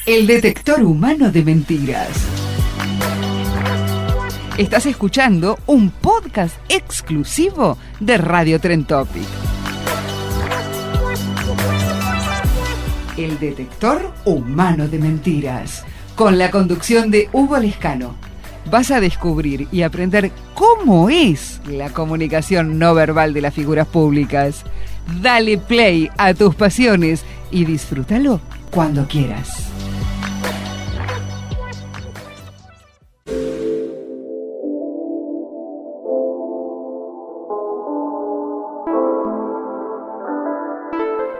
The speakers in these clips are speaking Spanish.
El detector humano de mentiras. Estás escuchando un podcast exclusivo de Radio Trend Topic. El detector humano de mentiras, con la conducción de Hugo Lescano. Vas a descubrir y aprender cómo es la comunicación no verbal de las figuras públicas. Dale play a tus pasiones y disfrútalo cuando quieras.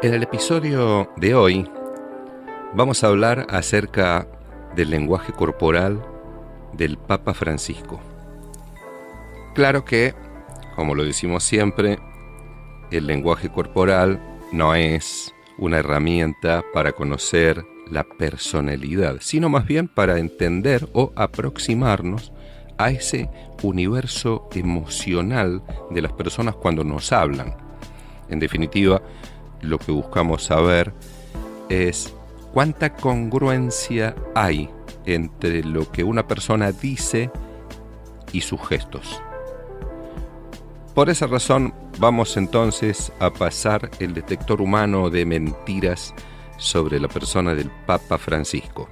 En el episodio de hoy vamos a hablar acerca del lenguaje corporal del Papa Francisco. Claro que, como lo decimos siempre, el lenguaje corporal no es una herramienta para conocer la personalidad, sino más bien para entender o aproximarnos a ese universo emocional de las personas cuando nos hablan. En definitiva, lo que buscamos saber es cuánta congruencia hay entre lo que una persona dice y sus gestos. Por esa razón, vamos entonces a pasar el detector humano de mentiras sobre la persona del Papa Francisco.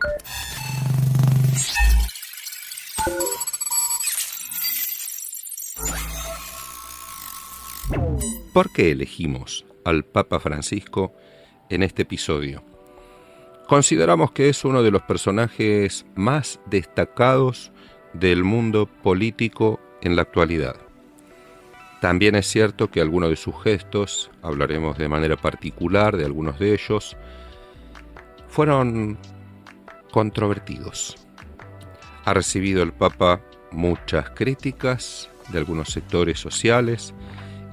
¿Por qué elegimos al Papa Francisco en este episodio? Consideramos que es uno de los personajes más destacados del mundo político en la actualidad. También es cierto que algunos de sus gestos, hablaremos de manera particular de algunos de ellos, fueron controvertidos. Ha recibido el Papa muchas críticas de algunos sectores sociales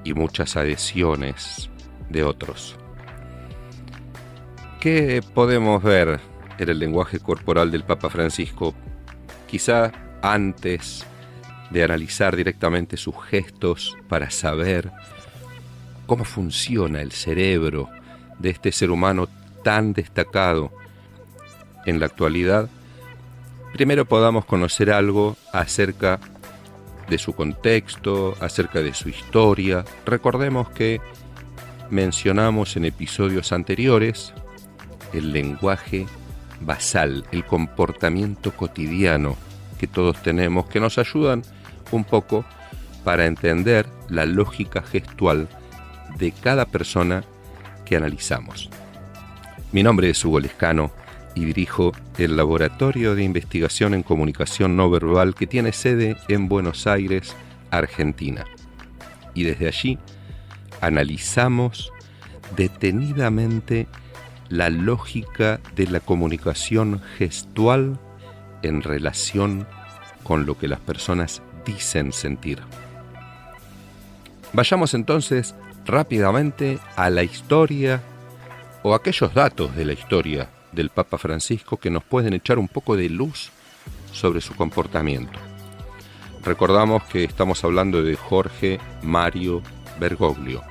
y muchas adhesiones de otros. ¿Qué podemos ver en el lenguaje corporal del Papa Francisco? Quizá antes de analizar directamente sus gestos para saber cómo funciona el cerebro de este ser humano tan destacado en la actualidad, primero podamos conocer algo acerca de su contexto, acerca de su historia. Recordemos que mencionamos en episodios anteriores el lenguaje basal, el comportamiento cotidiano que todos tenemos, que nos ayudan un poco para entender la lógica gestual de cada persona que analizamos. Mi nombre es Hugo Lescano y dirijo el Laboratorio de Investigación en Comunicación No Verbal que tiene sede en Buenos Aires, Argentina. Y desde allí analizamos detenidamente la lógica de la comunicación gestual en relación con lo que las personas dicen sentir. Vayamos entonces rápidamente a la historia o aquellos datos de la historia del Papa Francisco que nos pueden echar un poco de luz sobre su comportamiento. Recordamos que estamos hablando de Jorge Mario Bergoglio,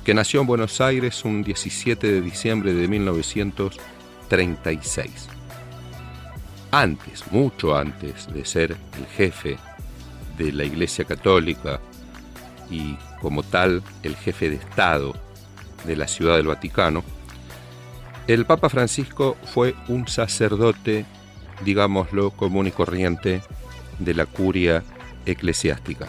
que nació en Buenos Aires un 17 de diciembre de 1936. Mucho antes de ser el jefe de la Iglesia Católica y como tal el jefe de Estado de la Ciudad del Vaticano, el Papa Francisco fue un sacerdote, digámoslo, común y corriente de la curia eclesiástica.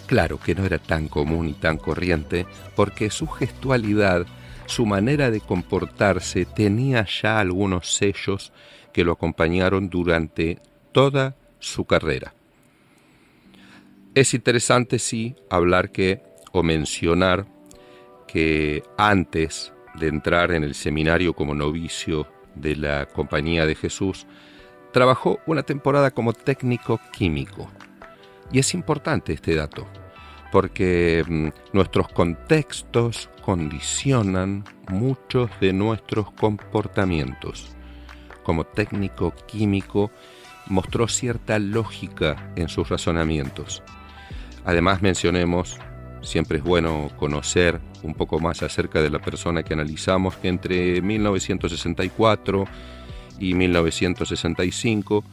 Claro que no era tan común y tan corriente porque su gestualidad, su manera de comportarse tenía ya algunos sellos que lo acompañaron durante toda su carrera. Es interesante, sí, mencionar que antes de entrar en el seminario como novicio de la Compañía de Jesús, trabajó una temporada como técnico químico. Y es importante este dato, porque nuestros contextos condicionan muchos de nuestros comportamientos. Como técnico químico, mostró cierta lógica en sus razonamientos. Además, mencionemos, siempre es bueno conocer un poco más acerca de la persona que analizamos, que entre 1964 y 1965,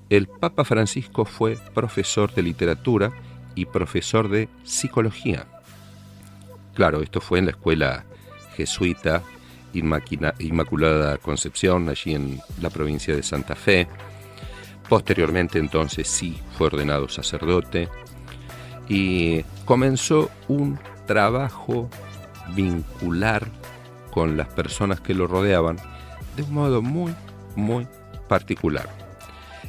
el Papa Francisco fue profesor de literatura y profesor de psicología. Claro, esto fue en la escuela jesuita Inmaculada Concepción, allí en la provincia de Santa Fe. Posteriormente, entonces, sí fue ordenado sacerdote y comenzó un trabajo vincular con las personas que lo rodeaban de un modo muy, muy particular.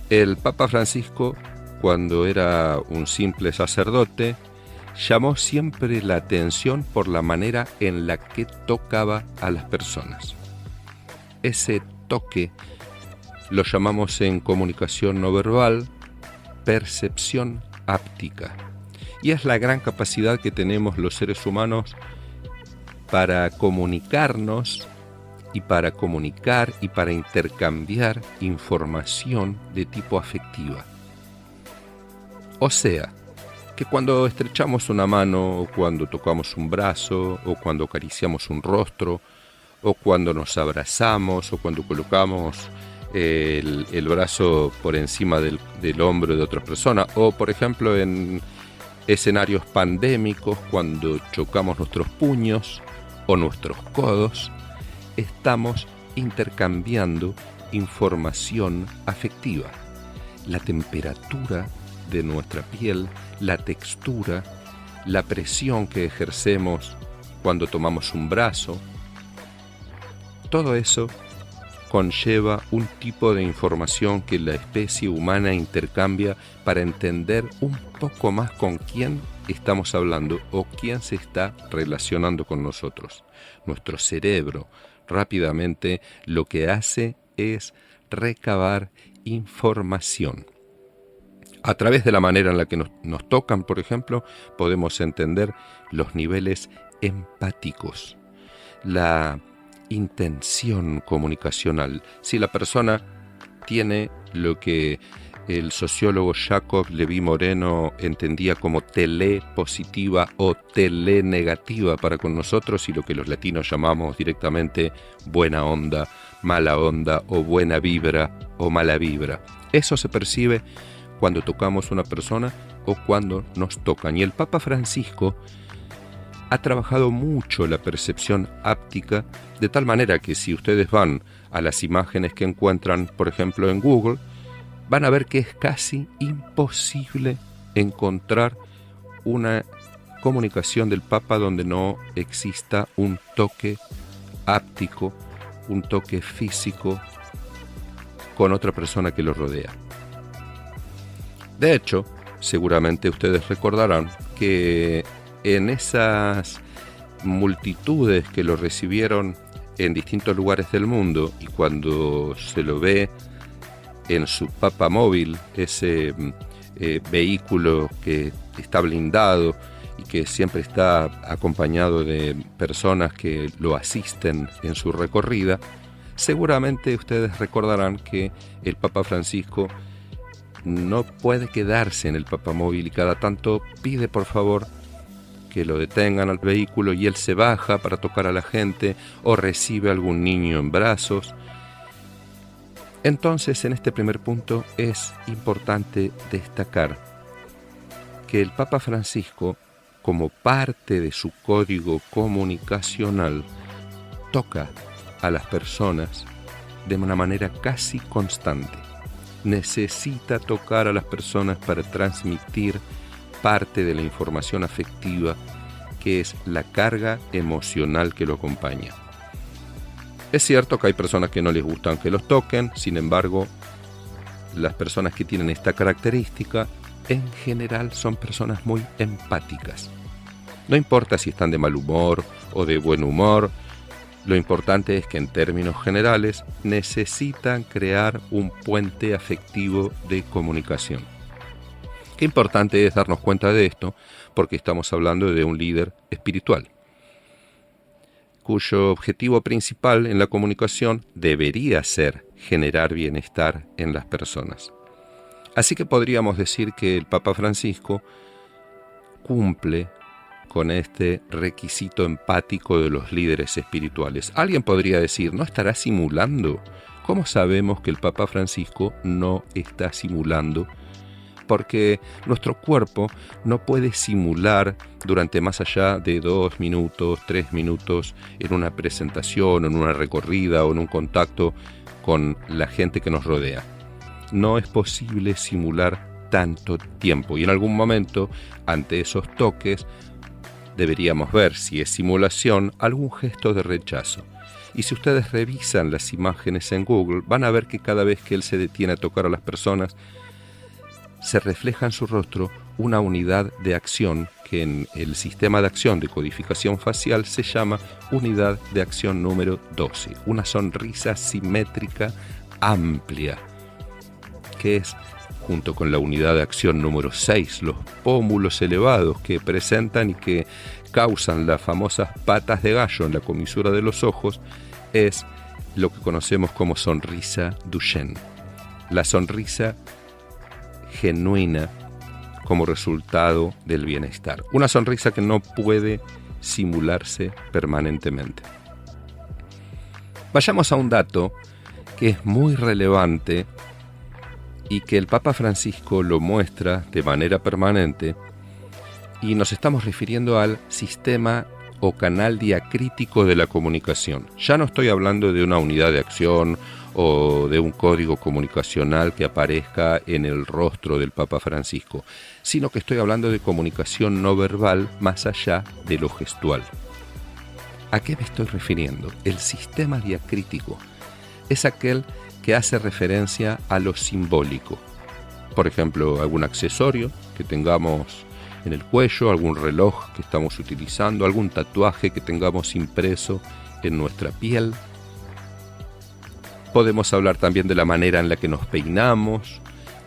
El Papa Francisco, cuando era un simple sacerdote, llamó siempre la atención por la manera en la que tocaba a las personas. Ese toque lo llamamos en comunicación no verbal percepción áptica, y es la gran capacidad que tenemos los seres humanos para comunicarnos y para comunicar y para intercambiar información de tipo afectiva. O sea, que cuando estrechamos una mano, o cuando tocamos un brazo, o cuando acariciamos un rostro, o cuando nos abrazamos, o cuando colocamos el brazo por encima del hombro de otra persona, o por ejemplo en escenarios pandémicos, cuando chocamos nuestros puños o nuestros codos, estamos intercambiando información afectiva. La temperatura de nuestra piel, la textura, la presión que ejercemos cuando tomamos un brazo, todo eso conlleva un tipo de información que la especie humana intercambia para entender un poco más con quién estamos hablando o quién se está relacionando con nosotros. Nuestro cerebro rápidamente lo que hace es recabar información. A través de la manera en la que nos tocan, por ejemplo, podemos entender los niveles empáticos, la intención comunicacional. Si la persona tiene lo que el sociólogo Jacob Leví Moreno entendía como telepositiva o telenegativa para con nosotros, y lo que los latinos llamamos directamente buena onda, mala onda, o buena vibra o mala vibra. Eso se percibe cuando tocamos una persona o cuando nos tocan. Y el Papa Francisco ha trabajado mucho la percepción áptica, de tal manera que si ustedes van a las imágenes que encuentran, por ejemplo, en Google, van a ver que es casi imposible encontrar una comunicación del Papa donde no exista un toque áptico, un toque físico con otra persona que lo rodea. De hecho, seguramente ustedes recordarán que en esas multitudes que lo recibieron en distintos lugares del mundo, y cuando se lo ve en su Papa Móvil, ese vehículo que está blindado y que siempre está acompañado de personas que lo asisten en su recorrida, seguramente ustedes recordarán que el Papa Francisco no puede quedarse en el Papamóvil y cada tanto pide por favor que lo detengan al vehículo y él se baja para tocar a la gente o recibe a algún niño en brazos. Entonces, en este primer punto es importante destacar que el Papa Francisco, como parte de su código comunicacional, toca a las personas de una manera casi constante. Necesita tocar a las personas para transmitir parte de la información afectiva, que es la carga emocional que lo acompaña. Es cierto que hay personas que no les gustan que los toquen, sin embargo, las personas que tienen esta característica en general son personas muy empáticas. No importa si están de mal humor o de buen humor, lo importante es que en términos generales necesitan crear un puente afectivo de comunicación. Qué importante es darnos cuenta de esto, porque estamos hablando de un líder espiritual, cuyo objetivo principal en la comunicación debería ser generar bienestar en las personas. Así que podríamos decir que el Papa Francisco cumple con este requisito empático de los líderes espirituales. Alguien podría decir, ¿no estará simulando ¿Cómo sabemos que el Papa Francisco no está simulando? Porque nuestro cuerpo no puede simular durante más allá de 2 minutos, 3 minutos en una presentación, en una recorrida o en un contacto con la gente que nos rodea. No es posible simular tanto tiempo y en algún momento, ante esos toques, deberíamos ver, si es simulación, algún gesto de rechazo. Y si ustedes revisan las imágenes en Google, van a ver que cada vez que él se detiene a tocar a las personas, se refleja en su rostro una unidad de acción que en el sistema de acción de codificación facial se llama unidad de acción número 12, una sonrisa simétrica amplia, que es, junto con la unidad de acción número 6, los pómulos elevados que presentan y que causan las famosas patas de gallo en la comisura de los ojos, es lo que conocemos como sonrisa Duchenne, la sonrisa genuina como resultado del bienestar. Una sonrisa que no puede simularse permanentemente. Vayamos a un dato que es muy relevante y que el Papa Francisco lo muestra de manera permanente, y nos estamos refiriendo al sistema o canal diacrítico de la comunicación. Ya no estoy hablando de una unidad de acción o de un código comunicacional que aparezca en el rostro del Papa Francisco, sino que estoy hablando de comunicación no verbal más allá de lo gestual. ¿A qué me estoy refiriendo? El sistema diacrítico es aquel que hace referencia a lo simbólico. Por ejemplo, algún accesorio que tengamos en el cuello, algún reloj que estamos utilizando, algún tatuaje que tengamos impreso en nuestra piel. Podemos hablar también de la manera en la que nos peinamos,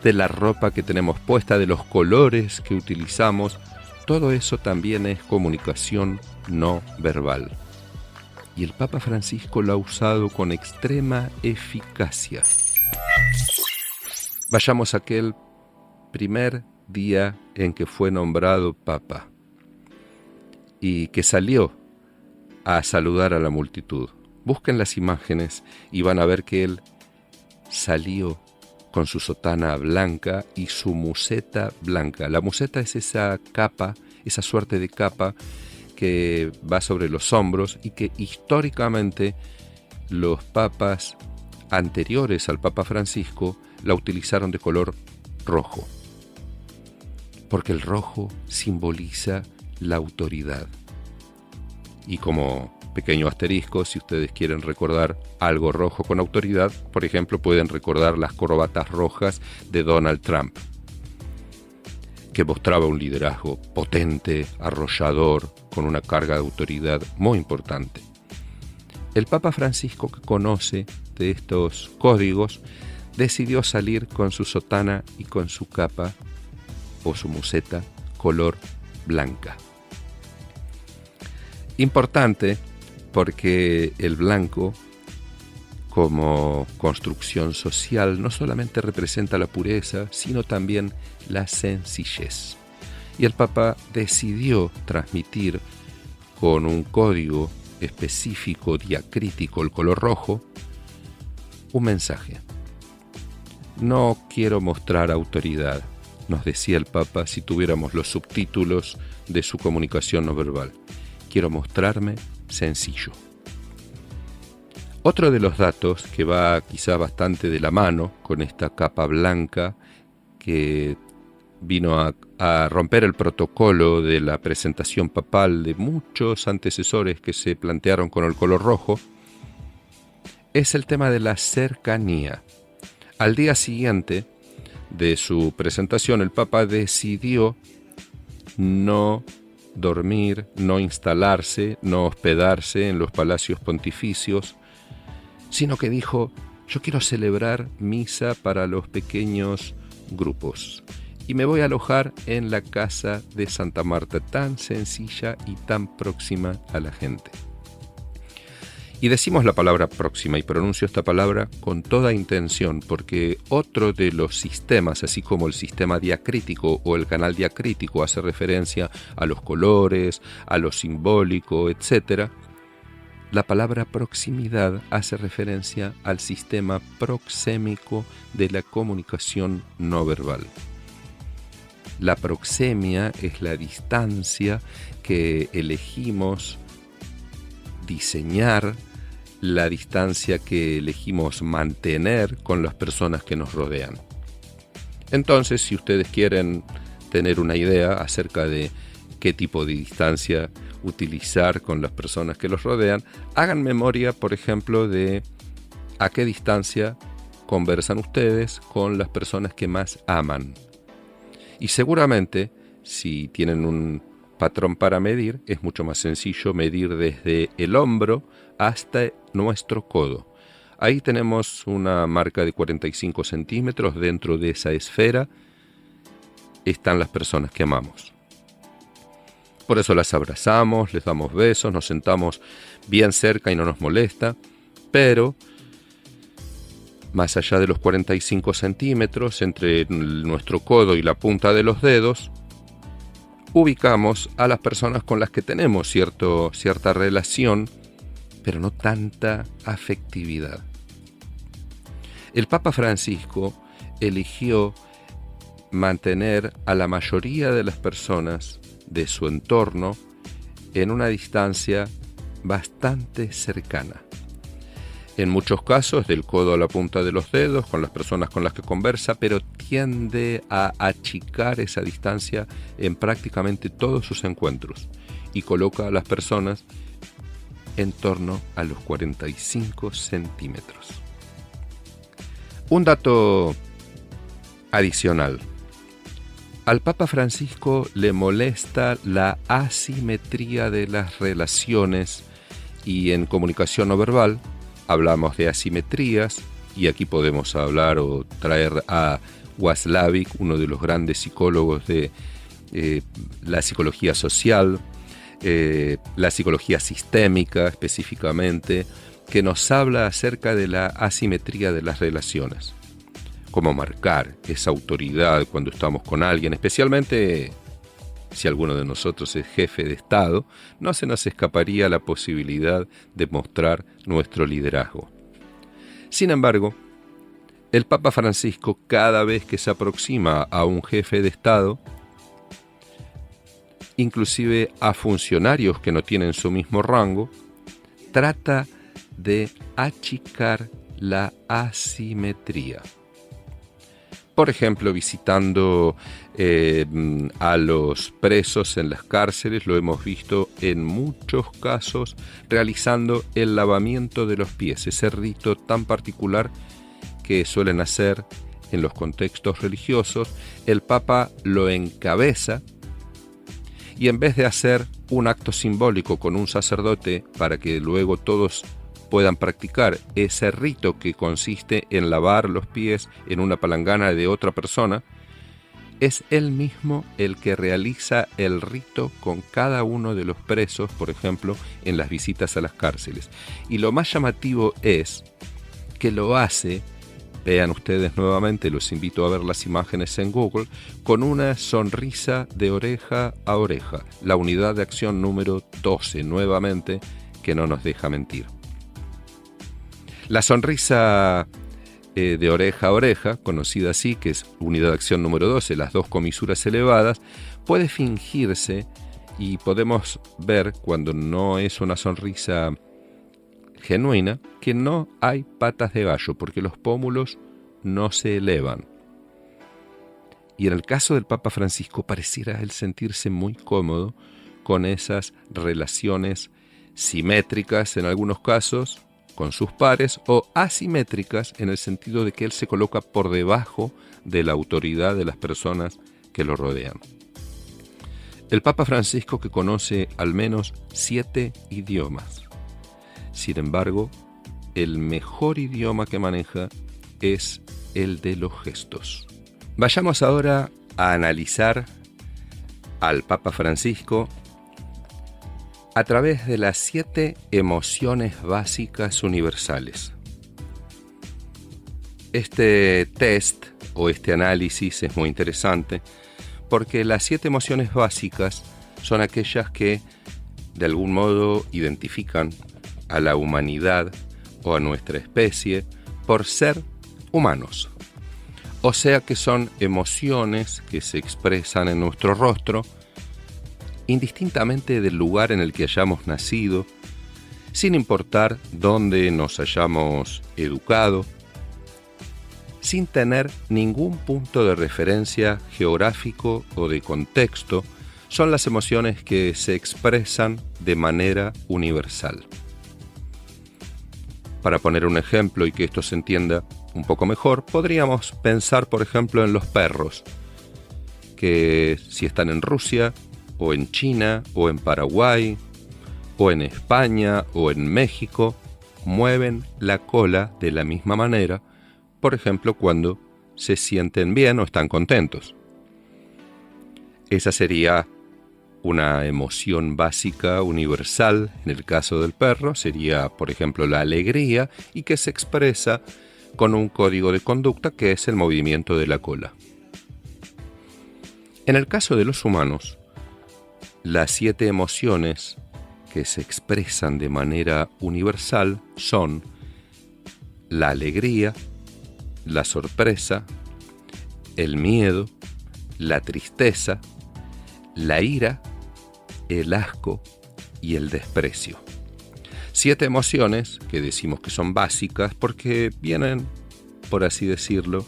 de la ropa que tenemos puesta, de los colores que utilizamos. Todo eso también es comunicación no verbal. Y el Papa Francisco lo ha usado con extrema eficacia. Vayamos a aquel primer día en que fue nombrado Papa y que salió a saludar a la multitud. Busquen las imágenes y van a ver que él salió con su sotana blanca y su museta blanca. La museta es esa capa, esa suerte de capa que va sobre los hombros y que históricamente los papas anteriores al Papa Francisco la utilizaron de color rojo, porque el rojo simboliza la autoridad. Y como pequeño asterisco, si ustedes quieren recordar algo rojo con autoridad, por ejemplo, pueden recordar las corbatas rojas de Donald Trump, que mostraba un liderazgo potente, arrollador, con una carga de autoridad muy importante. El Papa Francisco, que conoce de estos códigos, decidió salir con su sotana y con su capa o su museta color blanca. Importante porque el blanco, como construcción social, no solamente representa la pureza, sino también la sencillez. Y el Papa decidió transmitir con un código específico, diacrítico, el color rojo, un mensaje. No quiero mostrar autoridad, nos decía el Papa si tuviéramos los subtítulos de su comunicación no verbal. Quiero mostrarme sencillo. Otro de los datos que va quizá bastante de la mano con esta capa blanca que vino a romper el protocolo de la presentación papal de muchos antecesores que se plantearon con el color rojo, es el tema de la cercanía. Al día siguiente de su presentación, el Papa decidió no dormir, no instalarse, no hospedarse en los palacios pontificios, sino que dijo: yo quiero celebrar misa para los pequeños grupos y me voy a alojar en la casa de Santa Marta, tan sencilla y tan próxima a la gente. Y decimos la palabra próxima, y pronuncio esta palabra con toda intención, porque otro de los sistemas, así como el sistema diacrítico o el canal diacrítico hace referencia a los colores, a lo simbólico, etc., la palabra proximidad hace referencia al sistema proxémico de la comunicación no verbal. La proxemia es la distancia que elegimos diseñar, la distancia que elegimos mantener con las personas que nos rodean. Entonces, si ustedes quieren tener una idea acerca de qué tipo de distancia utilizar con las personas que los rodean, hagan memoria, por ejemplo, de a qué distancia conversan ustedes con las personas que más aman. Y seguramente, si tienen un patrón para medir, es mucho más sencillo medir desde el hombro hasta nuestro codo. Ahí tenemos una marca de 45 centímetros. Dentro de esa esfera están las personas que amamos. Por eso las abrazamos, les damos besos, nos sentamos bien cerca y no nos molesta, pero más allá de los 45 centímetros, entre nuestro codo y la punta de los dedos, ubicamos a las personas con las que tenemos cierta relación, pero no tanta afectividad. El Papa Francisco eligió mantener a la mayoría de las personas de su entorno en una distancia bastante cercana. En muchos casos del codo a la punta de los dedos con las personas con las que conversa, pero tiende a achicar esa distancia en prácticamente todos sus encuentros y coloca a las personas en torno a los 45 centímetros. Un dato adicional. Al Papa Francisco le molesta la asimetría de las relaciones y en comunicación no verbal hablamos de asimetrías y aquí podemos hablar o traer a Watzlawick, uno de los grandes psicólogos de la psicología social, la psicología sistémica específicamente, que nos habla acerca de la asimetría de las relaciones. Cómo marcar esa autoridad cuando estamos con alguien, especialmente si alguno de nosotros es jefe de Estado, no se nos escaparía la posibilidad de mostrar nuestro liderazgo. Sin embargo, el Papa Francisco, cada vez que se aproxima a un jefe de Estado, inclusive a funcionarios que no tienen su mismo rango, trata de achicar la asimetría. Por ejemplo, visitando a los presos en las cárceles, lo hemos visto en muchos casos realizando el lavamiento de los pies, ese rito tan particular que suelen hacer en los contextos religiosos. El Papa lo encabeza y en vez de hacer un acto simbólico con un sacerdote para que luego todos puedan practicar ese rito que consiste en lavar los pies en una palangana de otra persona, es él mismo el que realiza el rito con cada uno de los presos, por ejemplo, en las visitas a las cárceles. Y lo más llamativo es que lo hace, vean ustedes nuevamente, los invito a ver las imágenes en Google, con una sonrisa de oreja a oreja, la unidad de acción número 12, nuevamente, que no nos deja mentir. La sonrisa de oreja a oreja, conocida así, que es unidad de acción número 12, las dos comisuras elevadas, puede fingirse y podemos ver, cuando no es una sonrisa genuina, que no hay patas de gallo, porque los pómulos no se elevan. Y en el caso del Papa Francisco pareciera él sentirse muy cómodo con esas relaciones simétricas en algunos casos, con sus pares, o asimétricas en el sentido de que él se coloca por debajo de la autoridad de las personas que lo rodean. El Papa Francisco, que conoce al menos 7 idiomas. Sin embargo, el mejor idioma que maneja es el de los gestos. Vayamos ahora a analizar al Papa Francisco a través de las 7 emociones básicas universales. Este test o este análisis es muy interesante porque las 7 emociones básicas son aquellas que de algún modo identifican a la humanidad o a nuestra especie por ser humanos. O sea que son emociones que se expresan en nuestro rostro indistintamente del lugar en el que hayamos nacido, sin importar dónde nos hayamos educado, sin tener ningún punto de referencia geográfico o de contexto. Son las emociones que se expresan de manera universal. Para poner un ejemplo y que esto se entienda un poco mejor, podríamos pensar, por ejemplo, en los perros, que si están en Rusia, o en China, o en Paraguay, o en España, o en México, mueven la cola de la misma manera, por ejemplo, cuando se sienten bien o están contentos. Esa sería una emoción básica universal. En el caso del perro sería, por ejemplo, la alegría, y que se expresa con un código de conducta que es el movimiento de la cola. En el caso de los humanos, las 7 emociones que se expresan de manera universal son la alegría, la sorpresa, el miedo, la tristeza, la ira, el asco y el desprecio. 7 emociones que decimos que son básicas porque vienen, por así decirlo,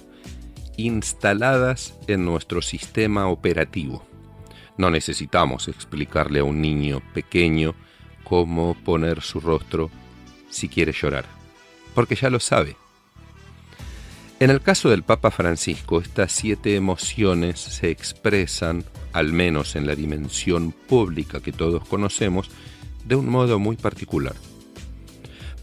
instaladas en nuestro sistema operativo. No necesitamos explicarle a un niño pequeño cómo poner su rostro si quiere llorar, porque ya lo sabe. En el caso del Papa Francisco, estas 7 emociones se expresan, al menos en la dimensión pública que todos conocemos, de un modo muy particular.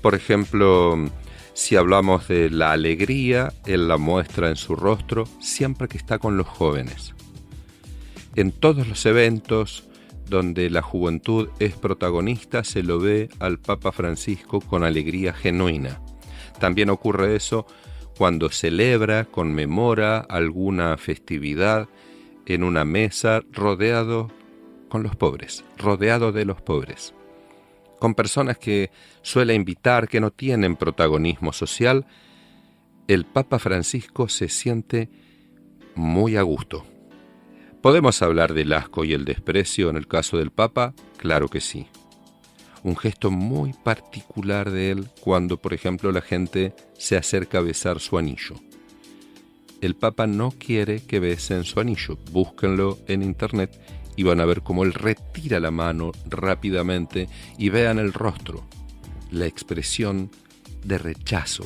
Por ejemplo, si hablamos de la alegría, él la muestra en su rostro siempre que está con los jóvenes. En todos los eventos donde la juventud es protagonista, se lo ve al Papa Francisco con alegría genuina. También ocurre eso cuando celebra, conmemora alguna festividad en una mesa rodeado con los pobres, rodeado de los pobres, con personas que suele invitar que no tienen protagonismo social. El Papa Francisco se siente muy a gusto. ¿Podemos hablar del asco y el desprecio en el caso del Papa? Claro que sí. Un gesto muy particular de él cuando, por ejemplo, la gente se acerca a besar su anillo. El Papa no quiere que besen su anillo. Búsquenlo en internet y van a ver cómo él retira la mano rápidamente, y vean el rostro, la expresión de rechazo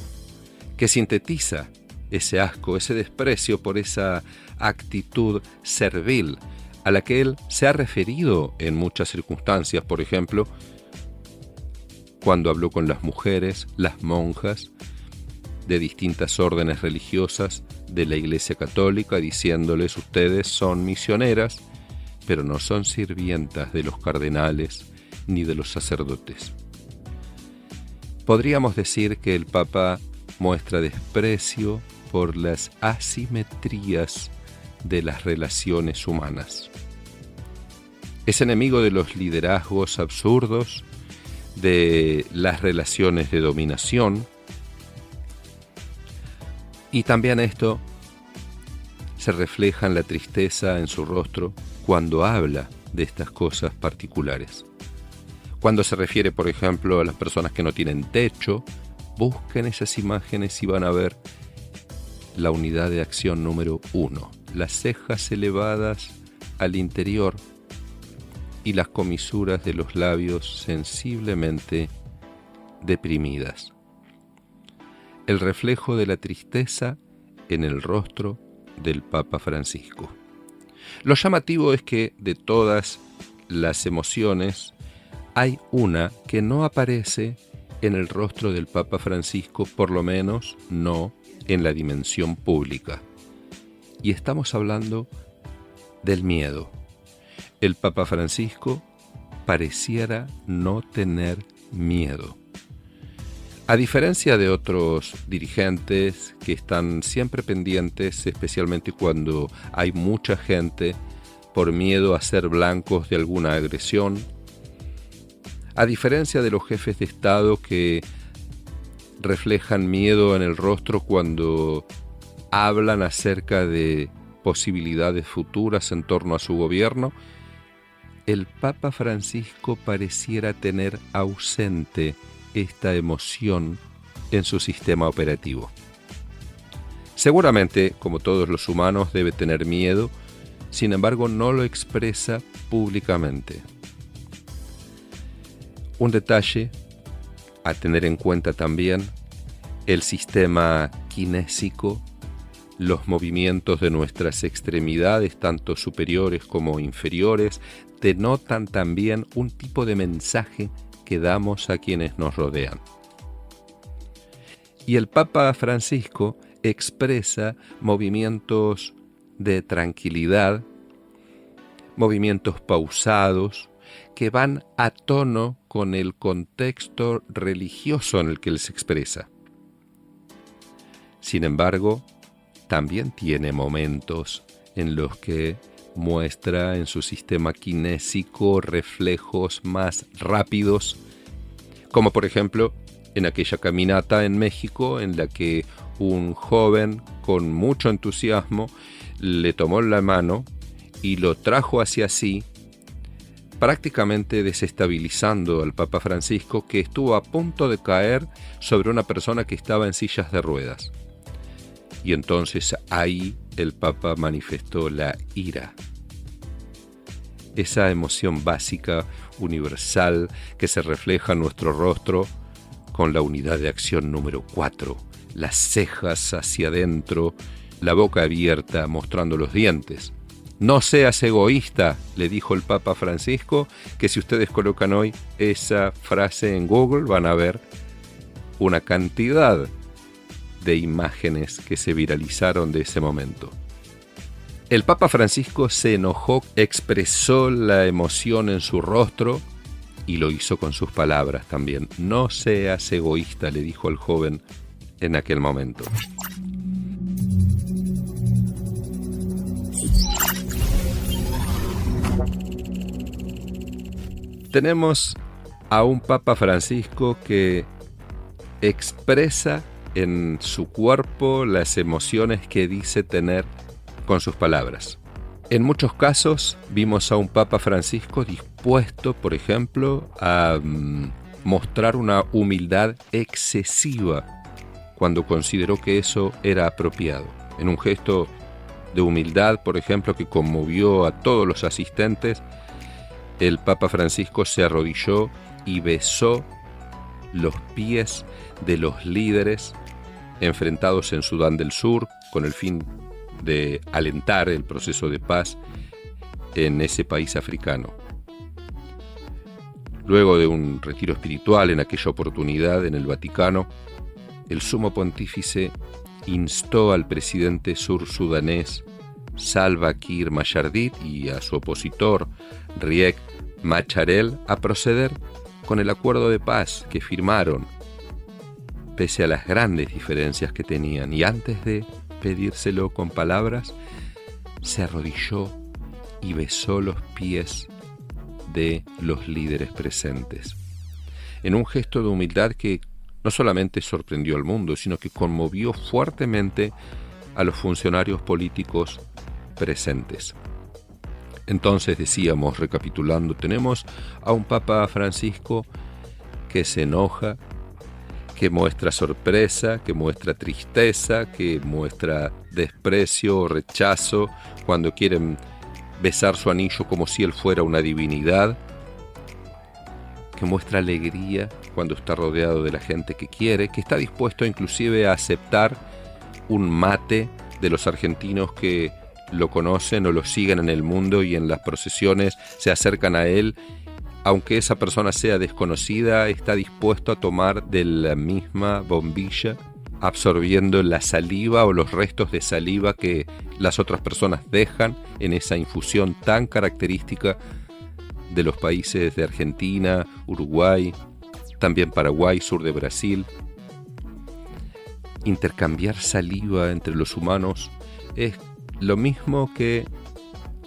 que sintetiza ese asco, ese desprecio por esa actitud servil a la que él se ha referido en muchas circunstancias. Por ejemplo, cuando habló con las mujeres, las monjas de distintas órdenes religiosas de la Iglesia Católica, diciéndoles: ustedes son misioneras, pero no son sirvientas de los cardenales ni de los sacerdotes. Podríamos decir que el Papa muestra desprecio por las asimetrías de las relaciones humanas. Es enemigo de los liderazgos absurdos, de las relaciones de dominación, y también esto se refleja en la tristeza en su rostro cuando habla de estas cosas particulares. Cuando se refiere, por ejemplo, a las personas que no tienen techo, busquen esas imágenes y van a ver la unidad de acción número 1, las cejas elevadas al interior y las comisuras de los labios sensiblemente deprimidas. El reflejo de la tristeza en el rostro del Papa Francisco. Lo llamativo es que de todas las emociones hay una que no aparece en el rostro del Papa Francisco, por lo menos no en la dimensión pública. Y estamos hablando del miedo. El Papa Francisco pareciera no tener miedo. A diferencia de otros dirigentes que están siempre pendientes, especialmente cuando hay mucha gente, por miedo a ser blancos de alguna agresión, A diferencia de los jefes de Estado que reflejan miedo en el rostro cuando hablan acerca de posibilidades futuras en torno a su gobierno, el Papa Francisco pareciera tener ausente esta emoción en su sistema operativo. Seguramente, como todos los humanos, debe tener miedo, sin embargo no lo expresa públicamente. Un detalle a tener en cuenta también: el sistema kinésico, los movimientos de nuestras extremidades, tanto superiores como inferiores, denotan también un tipo de mensaje que damos a quienes nos rodean. Y el Papa Francisco expresa movimientos de tranquilidad, movimientos pausados, que van a tono con el contexto religioso en el que él se expresa. Sin embargo, también tiene momentos en los que muestra en su sistema kinésico reflejos más rápidos, como por ejemplo en aquella caminata en México en la que un joven con mucho entusiasmo le tomó la mano y lo trajo hacia sí, prácticamente desestabilizando al Papa Francisco, que estuvo a punto de caer sobre una persona que estaba en sillas de ruedas. Y entonces ahí el Papa manifestó la ira. Esa emoción básica, universal, que se refleja en nuestro rostro con la unidad de acción número 4, las cejas hacia adentro, la boca abierta mostrando los dientes. No seas egoísta, le dijo el Papa Francisco, que si ustedes colocan hoy esa frase en Google van a ver una cantidad de imágenes que se viralizaron de ese momento. El Papa Francisco se enojó, expresó la emoción en su rostro y lo hizo con sus palabras también. No seas egoísta, le dijo al joven en aquel momento. Tenemos a un Papa Francisco que expresa en su cuerpo las emociones que dice tener con sus palabras. En muchos casos vimos a un Papa Francisco dispuesto, por ejemplo, a mostrar una humildad excesiva cuando consideró que eso era apropiado. En un gesto de humildad, por ejemplo, que conmovió a todos los asistentes, el Papa Francisco se arrodilló y besó los pies de los líderes enfrentados en Sudán del Sur con el fin de alentar el proceso de paz en ese país africano. Luego de un retiro espiritual en aquella oportunidad en el Vaticano, el sumo pontífice instó al presidente sursudanés Salva Kiir Mayardit y a su opositor Riek Machar a proceder con el acuerdo de paz que firmaron, pese a las grandes diferencias que tenían, y antes de pedírselo con palabras, se arrodilló y besó los pies de los líderes presentes, en un gesto de humildad que no solamente sorprendió al mundo, sino que conmovió fuertemente a los funcionarios políticos presentes. Entonces decíamos, recapitulando, tenemos a un Papa Francisco que se enoja, que muestra sorpresa, que muestra tristeza, que muestra desprecio o rechazo cuando quieren besar su anillo como si él fuera una divinidad, que muestra alegría cuando está rodeado de la gente que quiere, que está dispuesto inclusive a aceptar un mate de los argentinos que lo conocen o lo siguen en el mundo y en las procesiones se acercan a él. Aunque esa persona sea desconocida, está dispuesto a tomar de la misma bombilla, absorbiendo la saliva o los restos de saliva que las otras personas dejan en esa infusión tan característica de los países de Argentina, Uruguay, también Paraguay, sur de Brasil. Intercambiar saliva entre los humanos es lo mismo que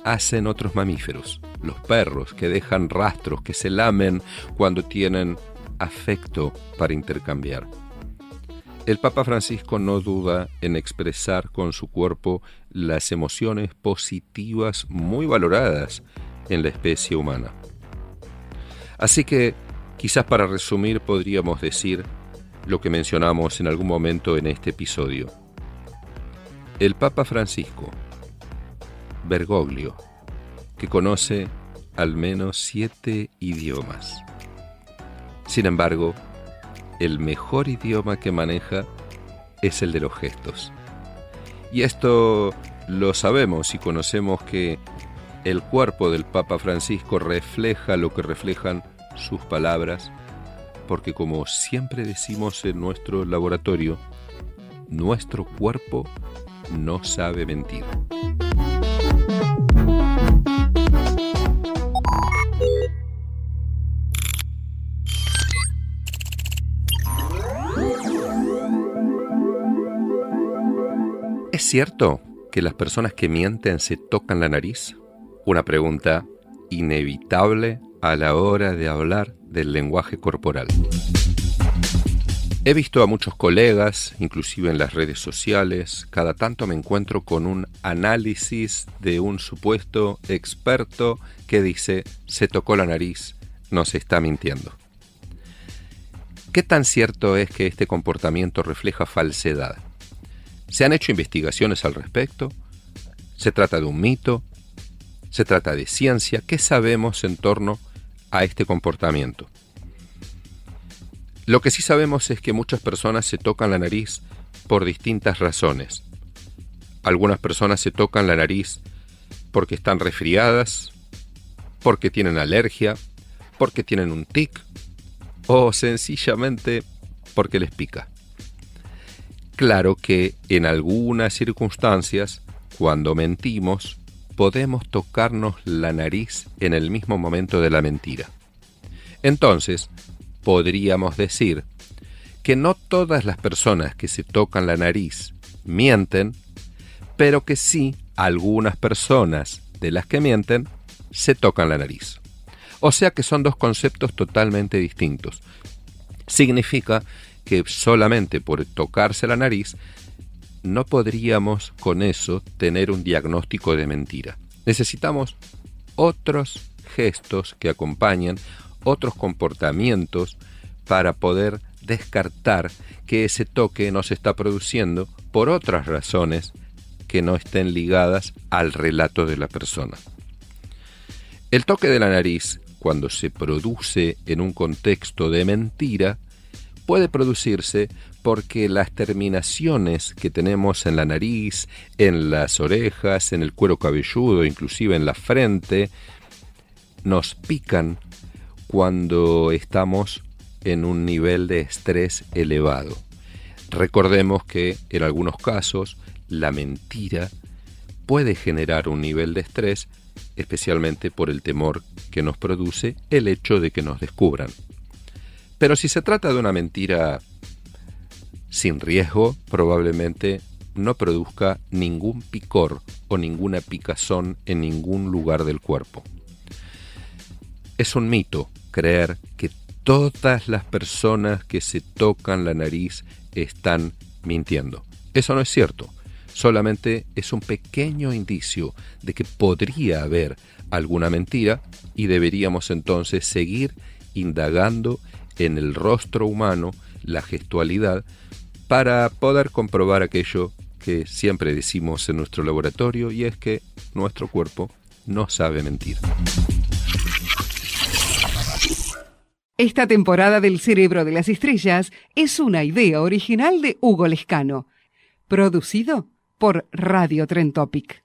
hacen otros mamíferos. los perros, que dejan rastros, que se lamen cuando tienen afecto para intercambiar. El Papa Francisco no duda en expresar con su cuerpo las emociones positivas muy valoradas en la especie humana. Así que, quizás para resumir, podríamos decir lo que mencionamos en algún momento en este episodio. El Papa Francisco, Bergoglio, que conoce al menos 7 idiomas. Sin embargo, el mejor idioma que maneja es el de los gestos. Y esto lo sabemos y conocemos que el cuerpo del Papa Francisco refleja lo que reflejan sus palabras, porque como siempre decimos en nuestro laboratorio, nuestro cuerpo no sabe mentir. ¿Es cierto que las personas que mienten se tocan la nariz? Una pregunta inevitable a la hora de hablar del lenguaje corporal. He visto a muchos colegas, inclusive en las redes sociales, cada tanto me encuentro con un análisis de un supuesto experto que dice, se tocó la nariz, nos está mintiendo. ¿Qué tan cierto es que este comportamiento refleja falsedad? ¿Se han hecho investigaciones al respecto? ¿Se trata de un mito? ¿Se trata de ciencia? ¿Qué sabemos en torno a este comportamiento? Lo que sí sabemos es que muchas personas se tocan la nariz por distintas razones. Algunas personas se tocan la nariz porque están resfriadas, porque tienen alergia, porque tienen un tic o sencillamente porque les pica. Claro que en algunas circunstancias, cuando mentimos, podemos tocarnos la nariz en el mismo momento de la mentira. Entonces, podríamos decir que no todas las personas que se tocan la nariz mienten, pero que sí algunas personas de las que mienten se tocan la nariz. O sea que son dos conceptos totalmente distintos. Significa que solamente por tocarse la nariz no podríamos con eso tener un diagnóstico de mentira. Necesitamos otros gestos que acompañen, otros comportamientos para poder descartar que ese toque no se está produciendo por otras razones que no estén ligadas al relato de la persona. El toque de la nariz, cuando se produce en un contexto de mentira, puede producirse porque las terminaciones que tenemos en la nariz, en las orejas, en el cuero cabelludo, inclusive en la frente, nos pican cuando estamos en un nivel de estrés elevado. Recordemos que en algunos casos la mentira puede generar un nivel de estrés, especialmente por el temor que nos produce el hecho de que nos descubran. Pero si se trata de una mentira sin riesgo, probablemente no produzca ningún picor o ninguna picazón en ningún lugar del cuerpo. Es un mito creer que todas las personas que se tocan la nariz están mintiendo. Eso no es cierto. Solamente es un pequeño indicio de que podría haber alguna mentira y deberíamos entonces seguir indagando en el rostro humano, la gestualidad, para poder comprobar aquello que siempre decimos en nuestro laboratorio, y es que nuestro cuerpo no sabe mentir. Esta temporada del Cerebro de las Estrellas es una idea original de Hugo Lescano, producido por Radio Tren Topic.